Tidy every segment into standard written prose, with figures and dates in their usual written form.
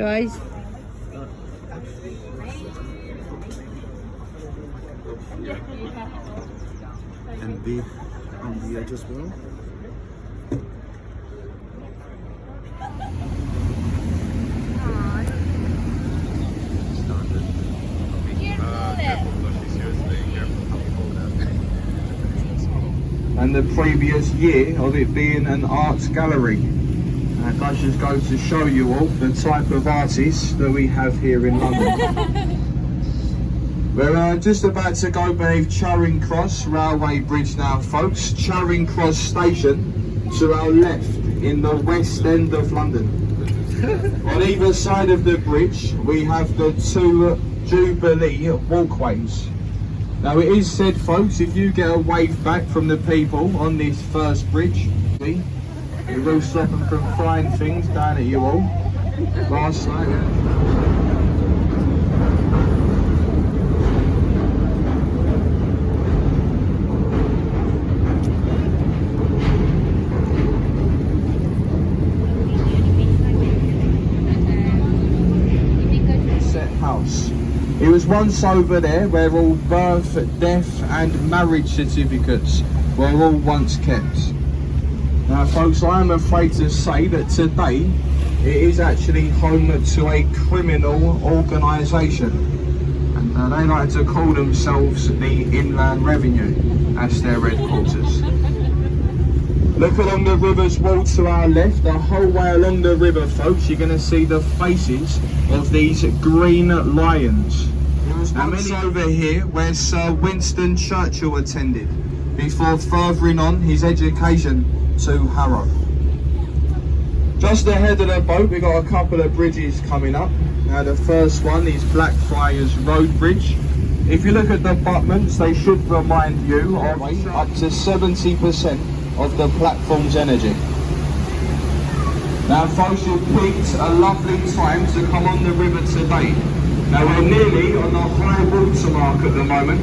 guys. And be on the edge as well. And the previous year of it being an arts gallery. And that just goes to show you all the type of artists that we have here in London. We're just about to go beneath Charing Cross Railway Bridge now, folks. Charing Cross Station to our left in the West End of London. On either side of the bridge we have the two Jubilee walkways. Now it is said, folks, if you get a wave back from the people on this first bridge, see, it will stop them from flying things down at you all. Last night. House. It was once over there where all birth, death and marriage certificates were all once kept. Now folks, I am afraid to say that today it is actually home to a criminal organisation, and they like to call themselves the Inland Revenue. That's their headquarters. Look along the river's wall to our left. The whole way along the river, folks, you're going to see the faces of these green lions. And many over here where Sir Winston Churchill attended before furthering on his education to Harrow. Just ahead of the boat we've got a couple of bridges coming up. Now the first one is Blackfriars Road Bridge. If you look at the abutments, they should remind you of up to 70% of the platform's energy. Now folks, you've picked a lovely time to come on the river today. Now we're nearly on the high water mark at the moment.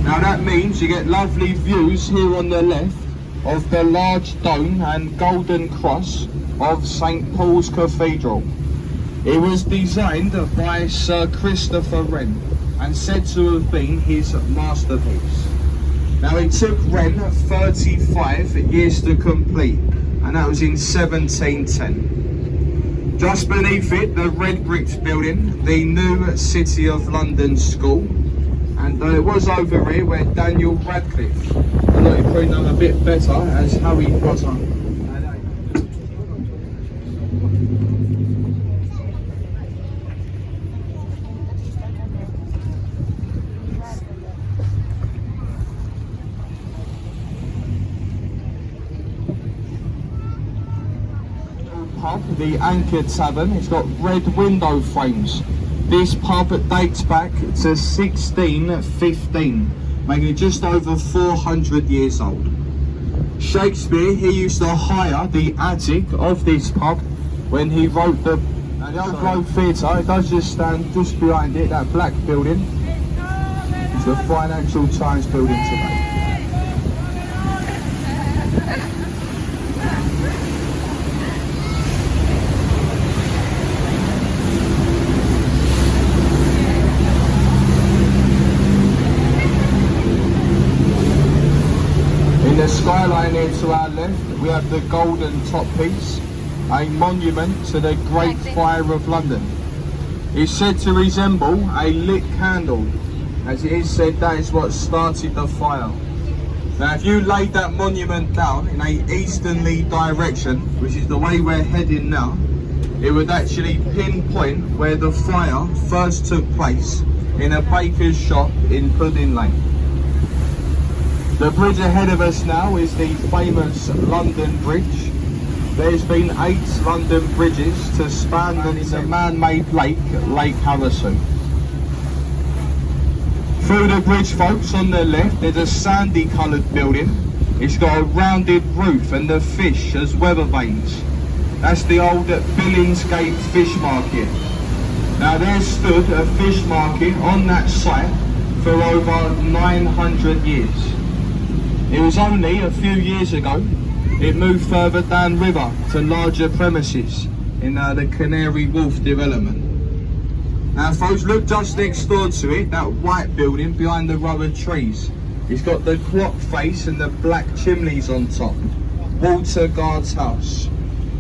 Now that means you get lovely views here on the left of the large dome and golden cross of St Paul's Cathedral. It was designed by Sir Christopher Wren and said to have been his masterpiece. Now it took Wren 35 years to complete, and that was in 1710. Just beneath it, the red bricks building, the new City of London School, and it was over here where Daniel Radcliffe, I know he probably done a bit better as Harry Potter. Pub, the Anchor Tavern, it's got red window frames. This pub dates back to 1615, making it just over 400 years old. Shakespeare, he used to hire the attic of this pub when he wrote the Old Globe Theatre. It does just stand just behind it, that black building. It's the Financial Times building today. The skyline here to our left, we have the Golden Top Piece, a monument to the Great Fire of London. It's said to resemble a lit candle, as it is said that is what started the fire. Now if you laid that monument down in a easterly direction, which is the way we're heading now, it would actually pinpoint where the fire first took place in a baker's shop in Pudding Lane. The bridge ahead of us now is the famous London Bridge. There's been 8 London bridges to span the man-made lake, Lake Havasu. Through the bridge, folks, on the left, there's a sandy coloured building. It's got a rounded roof and the fish as weather vanes. That's the old Billingsgate Fish Market. Now there stood a fish market on that site for over 900 years. It was only a few years ago it moved further downriver to larger premises, in the Canary Wharf development. Now folks, look just next door to it, that white building behind the row of trees. It's got the clock face and the black chimneys on top. Walter Guard's house.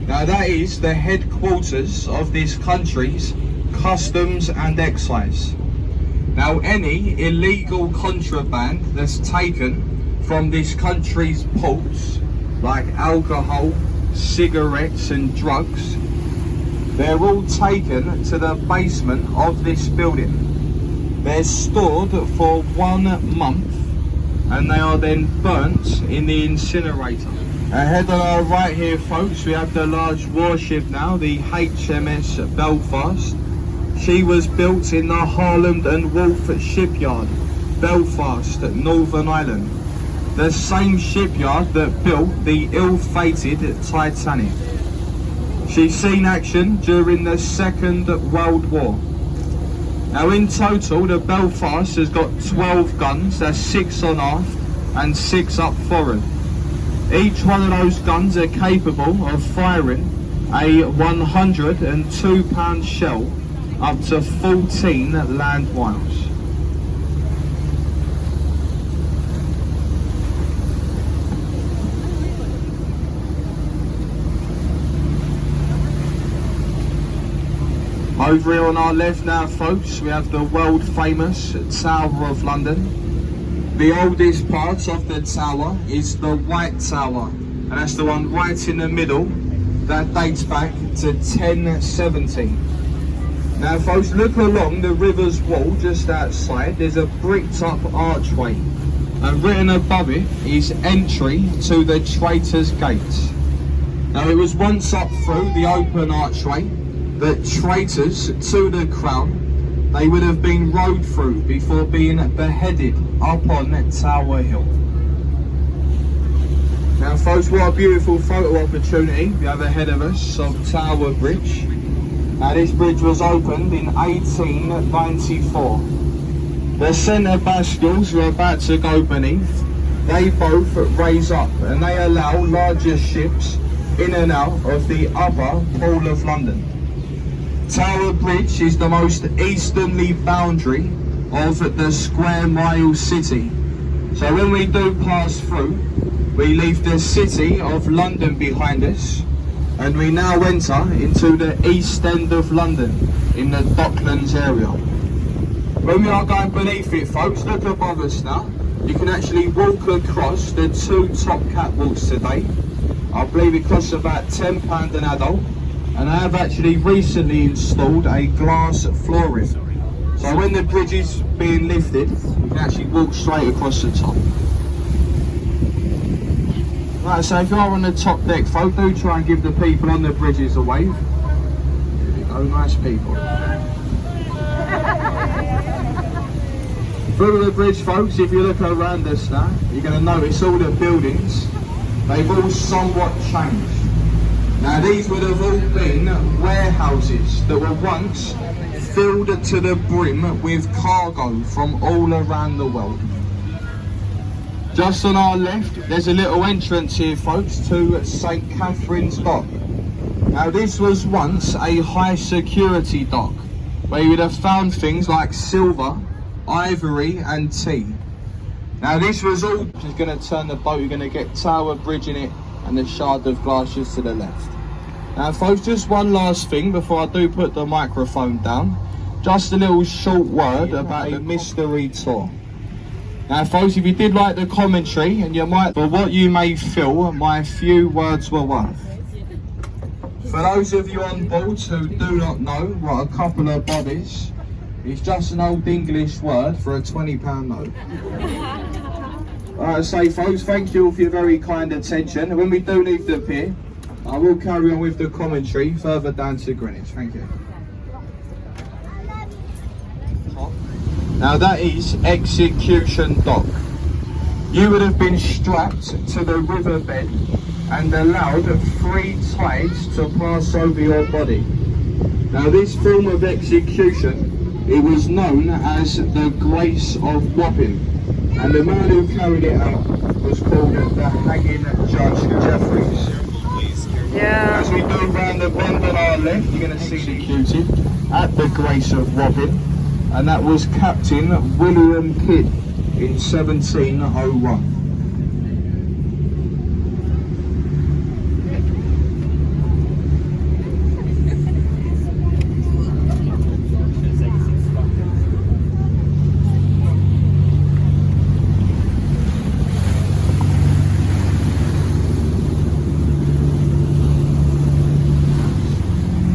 Now that is the headquarters of this country's customs and excise. Now any illegal contraband that's taken from this country's ports, like alcohol, cigarettes and drugs, they're all taken to the basement of this building. They're stored for 1 month and they are then burnt in the incinerator. Ahead on our right here folks, we have the large warship now, the HMS Belfast. She was built in the Harland and Wolff shipyard, Belfast, Northern Ireland. The same shipyard that built the ill-fated Titanic. She's seen action during the Second World War. Now in total, the Belfast has got 12 guns, that's 6 on aft and 6 up forward. Each one of those guns are capable of firing a 102 pound shell up to 14 land miles. Over here on our left now folks, we have the world famous Tower of London. The oldest part of the tower is the White Tower, and that's the one right in the middle that dates back to 1070. Now folks, look along the river's wall just outside, there's a bricked up archway, and written above it is entry to the Traitors' Gate. Now it was once up through the open archway that traitors to the crown, they would have been rode through before being beheaded up on Tower Hill. Now folks, what a beautiful photo opportunity we have ahead of us of Tower Bridge. Now this bridge was opened in 1894. The centre bascules are about to go beneath. They both raise up and they allow larger ships in and out of the upper Pool of London. Tower Bridge is the most easterly boundary of the square mile city. So when we do pass through, we leave the city of London behind us and we now enter into the east end of London in the Docklands area. When we are going beneath it folks, look above us now. You can actually walk across the 2 top catwalks today. I believe it costs about £10 an adult. And I have actually recently installed a glass flooring. So when the bridge is being lifted, you can actually walk straight across the top. Right, so if you are on the top deck folks, do try and give the people on the bridges a wave. There we go, nice people. Through the bridge folks, if you look around us now, you're going to notice all the buildings, they've all somewhat changed. Now these would have all been warehouses that were once filled to the brim with cargo from all around the world. Just on our left, there's a little entrance here folks to St Catherine's Dock. Now this was once a high security dock where you would have found things like silver, ivory and tea. Now this was all, just going to turn the boat, you're going to get Tower Bridge in it and the Shard of Glass just to the left. Now folks, just one last thing before I do put the microphone down. Just a little short word about a mystery tour. Now folks, if you did like the commentary, and you might, for what you may feel my few words were worth. For those of you on board who do not know what a couple of bob is, it's just an old English word for a £20 note. Alright, so folks, thank you all for your very kind attention. And when we do leave the pier, I will carry on with the commentary further down to Greenwich. Thank you. Now that is Execution Dock. You would have been strapped to the riverbed and allowed 3 tides to pass over your body. Now this form of execution, it was known as the Grace of Wapping. And the man who carried it out was called the Hanging Judge Jeffreys. Yeah. As we go round the bend on our left, you're going to see executed at the Grace of Robin, and that was Captain William Kidd in 1701.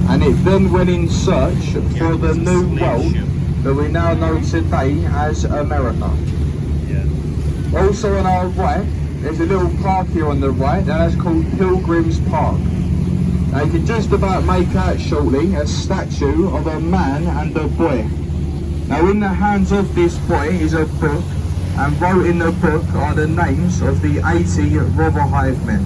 And it then went in search for the new world that we now know today as America. Also on our right, there's a little park here on the right, and that's called Pilgrim's Park. Now you can just about make out shortly a statue of a man and a boy. Now in the hands of this boy is a book, and wrote in the book are the names of the 80 Rotherhithe men.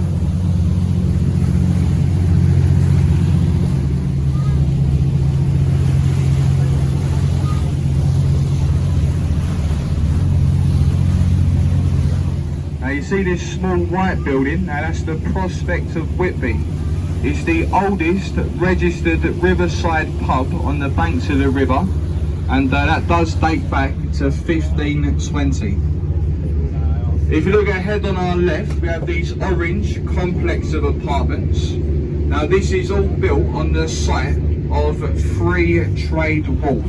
Now you see this small white building, now that's the Prospect of Whitby. It's the oldest registered riverside pub on the banks of the river, and that does date back to 1520. If you look ahead on our left, we have these orange complex of apartments. Now this is all built on the site of Free Trade Wharf.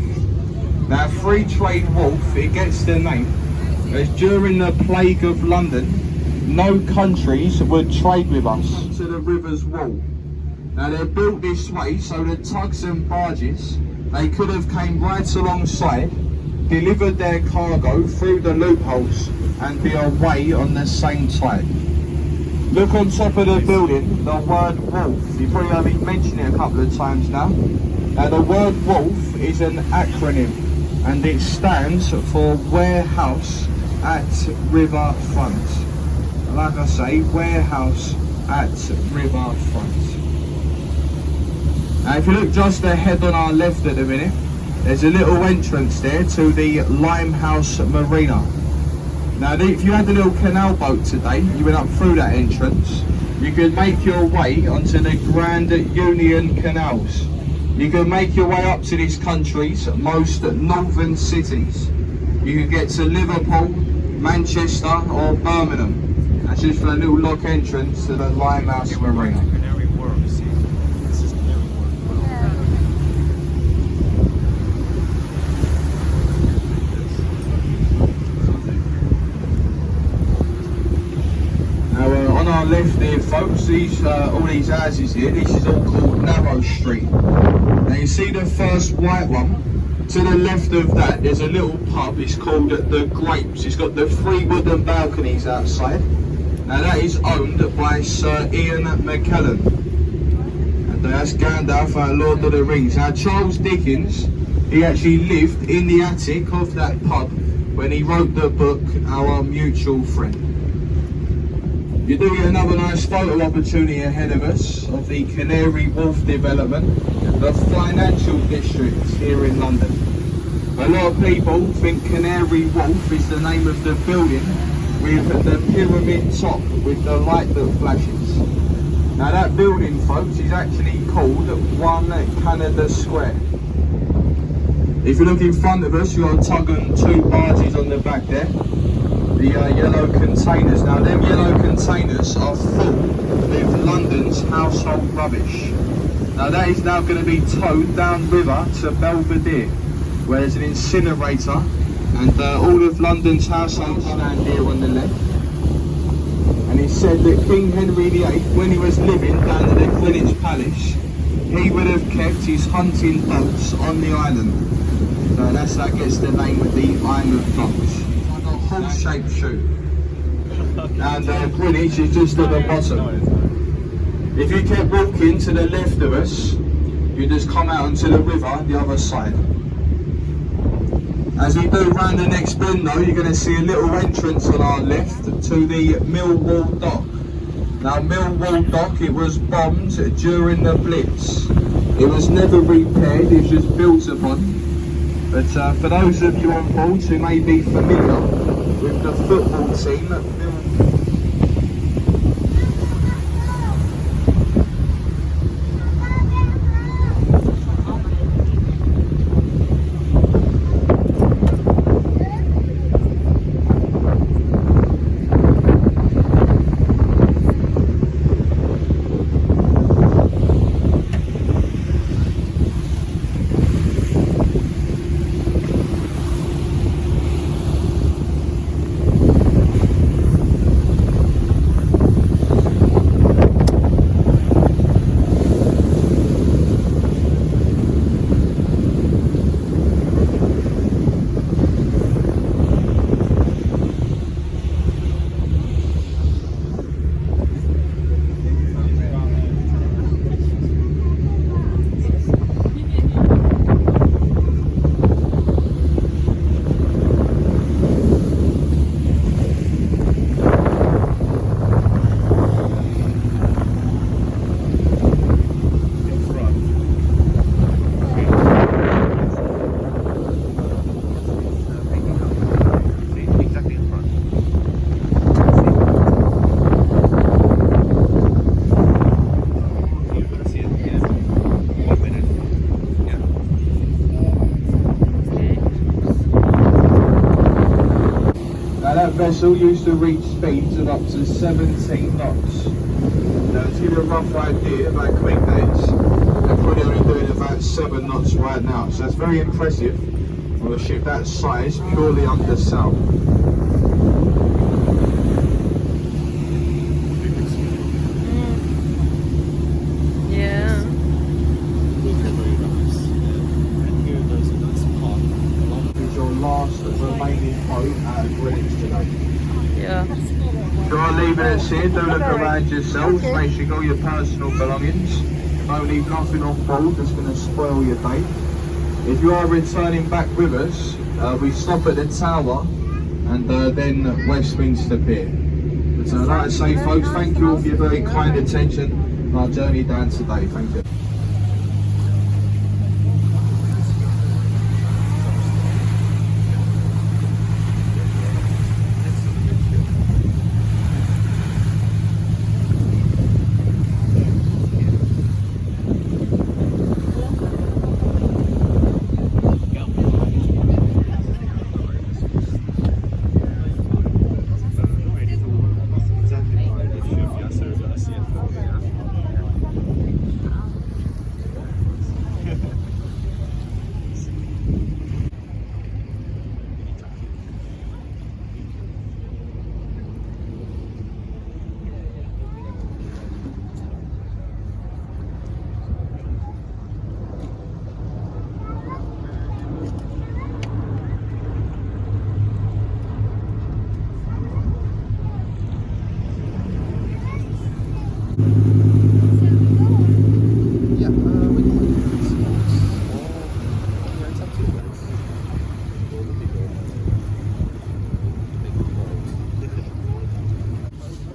Now Free Trade Wharf, it gets the name as during the Plague of London, no countries would trade with us to the river's wall. Now they're built this way so the tugs and barges, they could have came right alongside, delivered their cargo through the loopholes and be away on the same tide. Look on top of the building, the word wolf. You probably heard me mention it a couple of times now. Now the word wolf is an acronym, and it stands for Warehouse at River Front. Like I say, Warehouse at River Front. Now if you look just ahead on our left at the minute, there's a little entrance there to the Limehouse Marina. Now if you had a little canal boat today, you went up through that entrance, you could make your way onto the Grand Union Canals. You could make your way up to this country's most northern cities. You could get to Liverpool, Manchester or Birmingham. That's just for a little lock entrance to the Limehouse Marina. On our left here folks, these all these houses here, this is all called Narrow Street. Now you see the first white one, to the left of that there's a little pub, it's called The Grapes. It's got the 3 wooden balconies outside. Now that is owned by Sir Ian McKellen. And that's Gandalf, Lord of the Rings. Now Charles Dickens, he actually lived in the attic of that pub when he wrote the book Our Mutual Friend. You do get another nice photo opportunity ahead of us of the Canary Wharf development, the financial district here in London. A lot of people think Canary Wharf is the name of the building with the pyramid top with the light that flashes. Now that building folks is actually called 1 Canada Square. If you look in front of us, you've got a tug and 2 barges on the back there. The yellow containers. Now them yellow containers are full with London's household rubbish. Now that is now going to be towed down river to Belvedere, where there's an incinerator, and all of London's households stand here on the left. And it's said that King Henry VIII, when he was living down at the Greenwich Palace, he would have kept his hunting boats on the island. So that gets the name of the Isle of Dogs. Horse-shaped shoe, and Greenwich is just at the bottom. If you kept walking to the left of us, you just come out onto the river the other side. As we go round the next bend though, you're going to see a little entrance on our left to the Millwall Dock. Now Millwall Dock, it was bombed during the Blitz. It was never repaired, it was just built upon. But for those of you on board who may be familiar with the football team at vessel used to reach speeds of up to 17 knots. Now, to give you a rough idea about quick days, they're probably only doing about 7 knots right now. So that's very impressive on a ship that size, purely under sail. Yeah. Is your last remaining boat at Greenwich today. Yeah. If you are leaving us here, do look around yourselves, make sure you got all your personal belongings. Don't leave nothing off board that's going to spoil your day. If you are returning back with us, we stop at the Tower and then Westminster Pier. But like I say, folks, thank you all for your very kind attention on our journey down today. Thank you.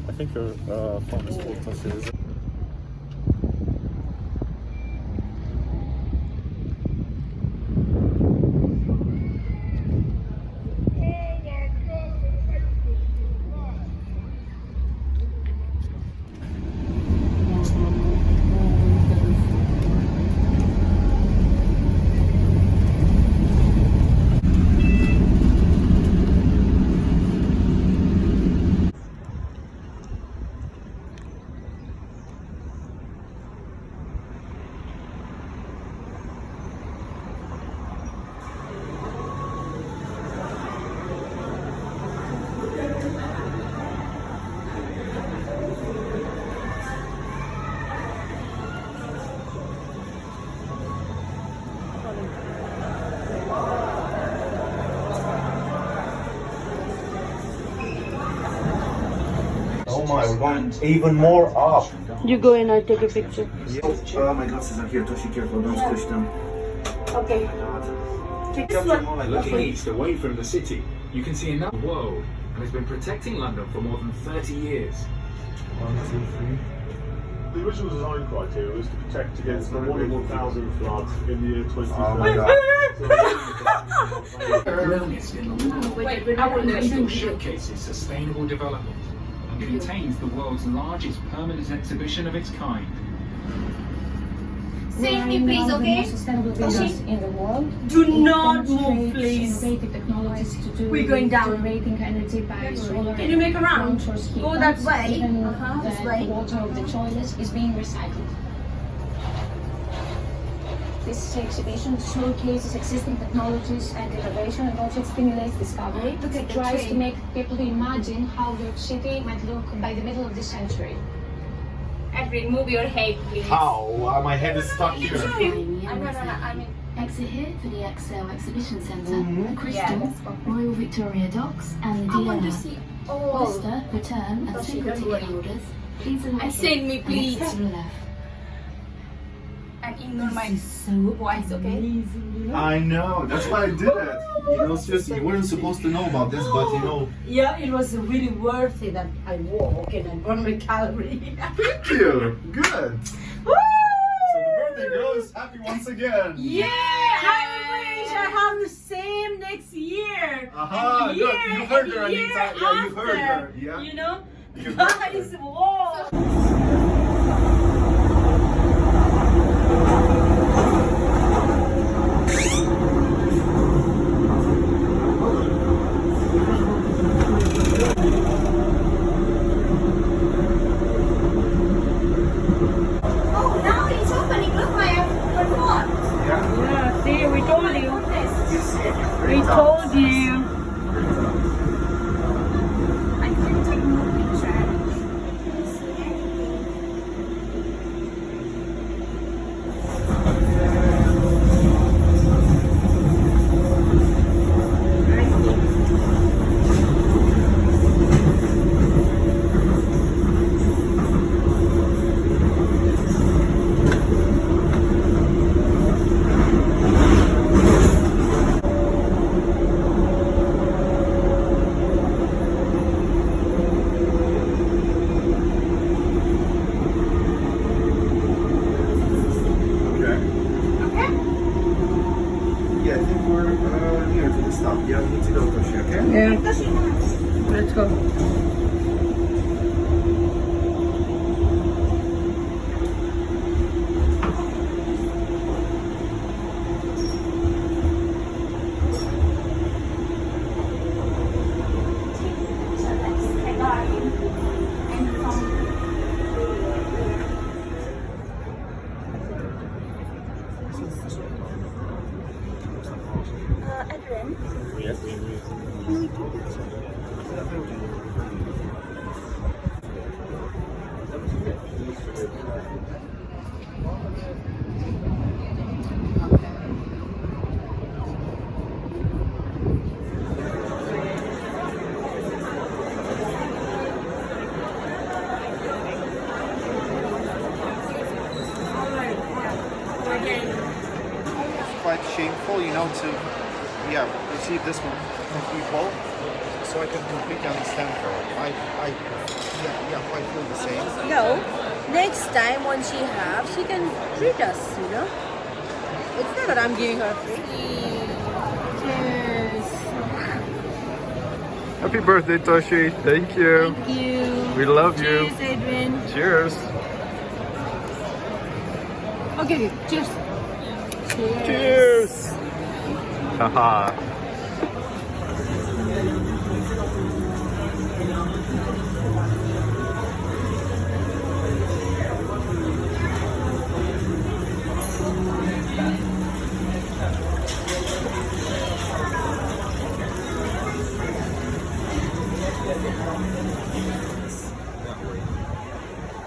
I think your phone is full of Oh my, we're going even more up. You go in, I take a picture. Oh, my glasses are here, Toshi, careful, don't squish them. Okay. Looking east away from the city, you can see another world and has been protecting London for more than 30 years. 1, 2, 3. The original design criteria was to protect against the 1 in 1,000 floods in the year 2030. Oh my god. Earliest in the world, UNESCO showcases sustainable development and contains the world's largest permanent exhibition of its kind. Safety, please, okay? In the world. Do not move, please. We're going down. Can you make a round? Go that way. This way. The water of the toilets is being recycled. This exhibition showcases existing technologies and innovation and also stimulates discovery. Look at It the tries train. to make people imagine how the city might look by the middle of the century. Edwin, move your head, please. How? My head is stuck here. I mean, Exit here for the Excel Exhibition Centre, Mhm. the Crystal, Royal Victoria Docks and the I want to DLR. see all. Oyster, return and Toshi, single don't ticket worry. holders. Please allow And send me, and please. exit to the left. And ignore my This is so voice, okay? amazing. I know, that's why I did it. You know, seriously, you weren't supposed to know about this, but you know. Yeah, it was really worthy that I walk and I burn my calorie. Thank you. Good. Woo! So the birthday girl is happy once again. Yeah, I wish I have the same next year. Aha, and look, year you heard and her, year Anita. Yeah, you heard after, her. Yeah. You know, You heard her. guys, whoa. We told you. I can take more picture. Okay. Okay? Yeah, I think we're near to the stop. Yeah, we need to go, Toshi, okay? Yeah. Let's go. So that's Hungarian. And from Adrian. Yes. It's quite shameful, you know, to receive this from people, so I can completely understand her. I feel the same. No, next time when she have, she can treat us, you know. It's not that I'm giving her free. Cheers. Happy birthday, Toshi. Thank you. Thank you. We love you. Cheers, Adrian. Cheers. Okay, cheers. Cheers. Haha.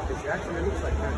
It actually looks like that.